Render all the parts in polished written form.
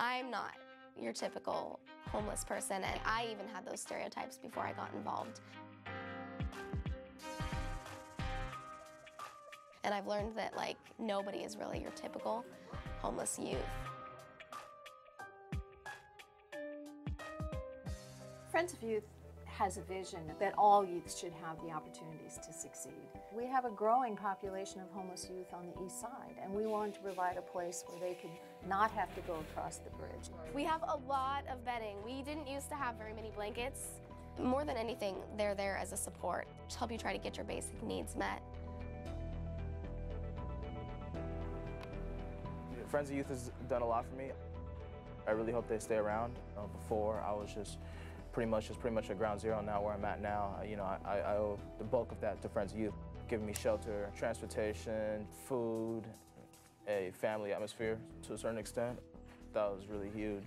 I'm not your typical homeless person, and I even had those stereotypes before I got involved. And I've learned that, like, nobody is really your typical homeless youth. Friends of Youth has a vision that all youths should have the opportunities to succeed. We have a growing population of homeless youth on the East Side, and we want to provide a place where they could not have to go across the bridge. We have a lot of bedding. We didn't used to have very many blankets. More than anything, they're there as a support to help you try to get your basic needs met. Friends of Youth has done a lot for me. I really hope they stay around. Before, I was just pretty much at ground zero. Now where I'm at now, I owe the bulk of that to Friends of Youth, giving me shelter, transportation, food, a family atmosphere to a certain extent. That was really huge.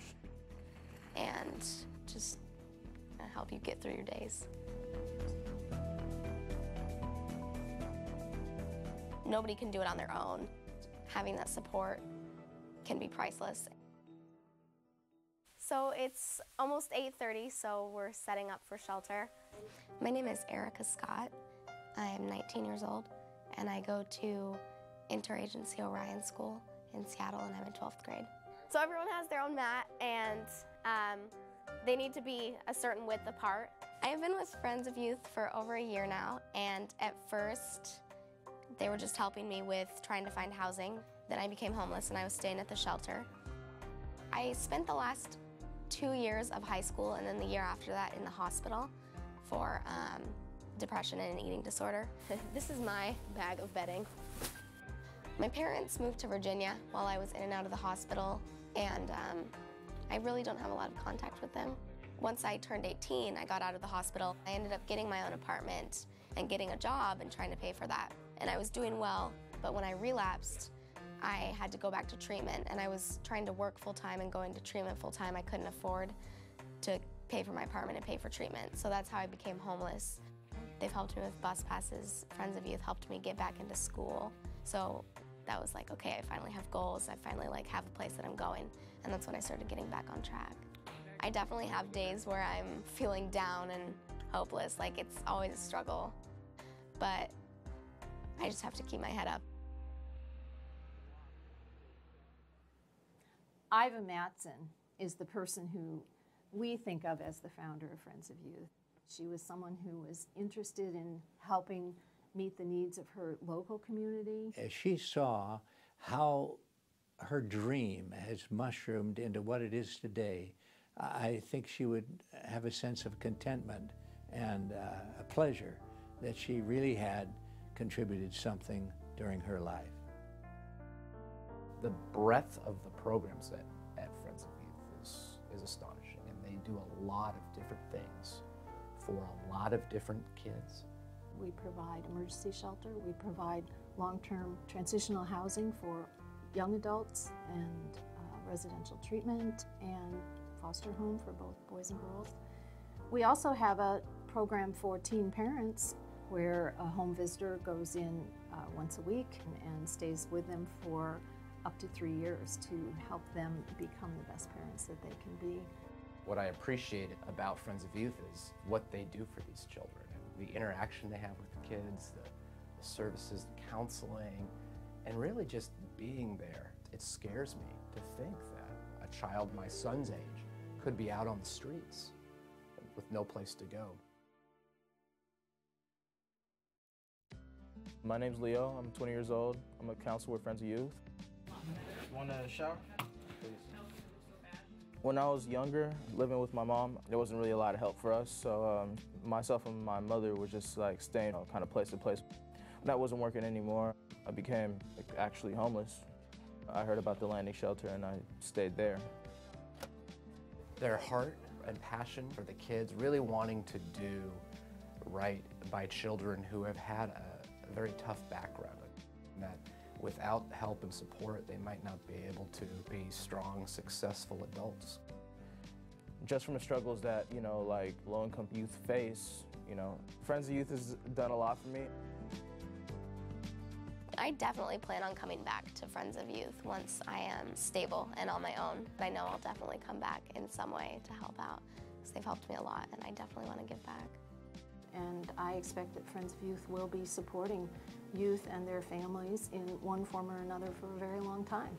And just help you get through your days. Nobody can do it on their own. Having that support can be priceless. So it's almost 8:30, so we're setting up for shelter. My name is Erica Scott. I am 19 years old, and I go to Interagency Orion School in Seattle, and I'm in 12th grade. So everyone has their own mat, and they need to be a certain width apart. I have been with Friends of Youth for over a year now, and at first, they were just helping me with trying to find housing. Then I became homeless and I was staying at the shelter. I spent the last 2 years of high school and then the year after that in the hospital for depression and an eating disorder. This is my bag of bedding. My parents moved to Virginia while I was in and out of the hospital, and I really don't have a lot of contact with them. Once I turned 18, I got out of the hospital. I ended up getting my own apartment and getting a job and trying to pay for that. And I was doing well, but when I relapsed, I had to go back to treatment, and I was trying to work full-time and going to treatment full-time. I couldn't afford to pay for my apartment and pay for treatment, so that's how I became homeless. They've helped me with bus passes. Friends of Youth helped me get back into school. So that was like, okay, I finally have goals. I finally have a place that I'm going, and that's when I started getting back on track. I definitely have days where I'm feeling down and hopeless. It's always a struggle, but I just have to keep my head up. Iva Matson is the person who we think of as the founder of Friends of Youth. She was someone who was interested in helping meet the needs of her local community. As she saw how her dream has mushroomed into what it is today, I think she would have a sense of contentment and a pleasure that she really had contributed something during her life. The breadth of the programs at Friends of Youth is astonishing, and they do a lot of different things for a lot of different kids. We provide emergency shelter, we provide long-term transitional housing for young adults, and residential treatment, and foster home for both boys and girls. We also have a program for teen parents where a home visitor goes in once a week and stays with them for up to 3 years to help them become the best parents that they can be. What I appreciate about Friends of Youth is what they do for these children, and the interaction they have with the kids, the services, the counseling, and really just being there. It scares me to think that a child my son's age could be out on the streets with no place to go. My name's Leo. I'm 20 years old. I'm a counselor with Friends of Youth. Want a shower? Please. When I was younger, living with my mom, there wasn't really a lot of help for us. So myself and my mother were just staying kind of place to place. That wasn't working anymore. I became actually homeless. I heard about the landing shelter and I stayed there. Their heart and passion for the kids, really wanting to do right by children who have had a very tough background, that without help and support, they might not be able to be strong, successful adults. Just from the struggles that, low-income youth face, Friends of Youth has done a lot for me. I definitely plan on coming back to Friends of Youth once I am stable and on my own. I know I'll definitely come back in some way to help out because they've helped me a lot and I definitely want to give back. And I expect that Friends of Youth will be supporting youth and their families in one form or another for a very long time.